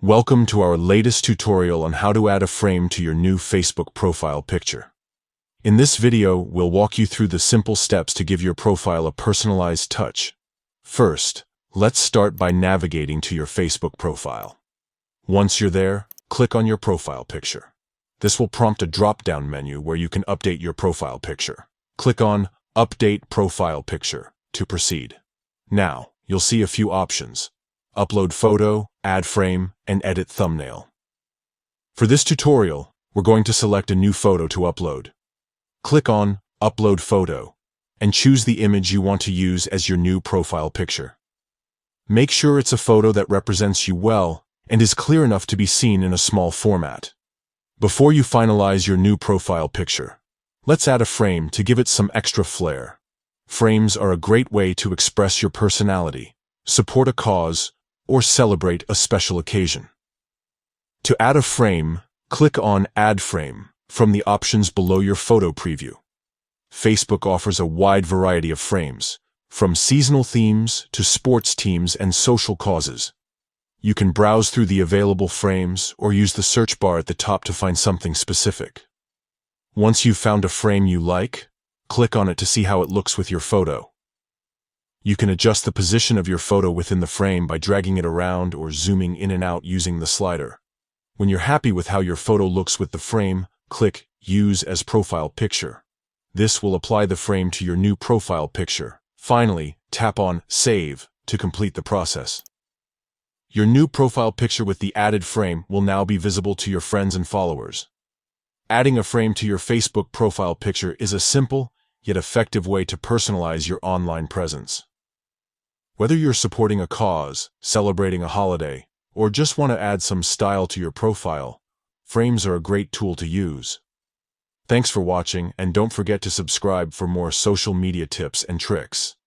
Welcome to our latest tutorial on how to add a frame to your new Facebook profile picture. In this video, we'll walk you through the simple steps to give your profile a personalized touch. First, let's start by navigating to your Facebook profile. Once you're there, click on your profile picture. This will prompt a drop-down menu where you can update your profile picture. Click on Update Profile Picture to proceed. Now, you'll see a few options: upload photo, add frame, and edit thumbnail. For this tutorial, we're going to select a new photo to upload. Click on Upload Photo and choose the image you want to use as your new profile picture. Make sure it's a photo that represents you well and is clear enough to be seen in a small format. Before you finalize your new profile picture, let's add a frame to give it some extra flair. Frames are a great way to express your personality, support a cause, or celebrate a special occasion. To add a frame, click on Add Frame from the options below your photo preview. Facebook offers a wide variety of frames, from seasonal themes to sports teams and social causes. You can browse through the available frames or use the search bar at the top to find something specific. Once you've found a frame you like, click on it to see how it looks with your photo. You can adjust the position of your photo within the frame by dragging it around or zooming in and out using the slider. When you're happy with how your photo looks with the frame, click Use as Profile Picture. This will apply the frame to your new profile picture. Finally, tap on Save to complete the process. Your new profile picture with the added frame will now be visible to your friends and followers. Adding a frame to your Facebook profile picture is a simple, yet effective way to personalize your online presence. Whether you're supporting a cause, celebrating a holiday, or just want to add some style to your profile, frames are a great tool to use. Thanks for watching, and don't forget to subscribe for more social media tips and tricks.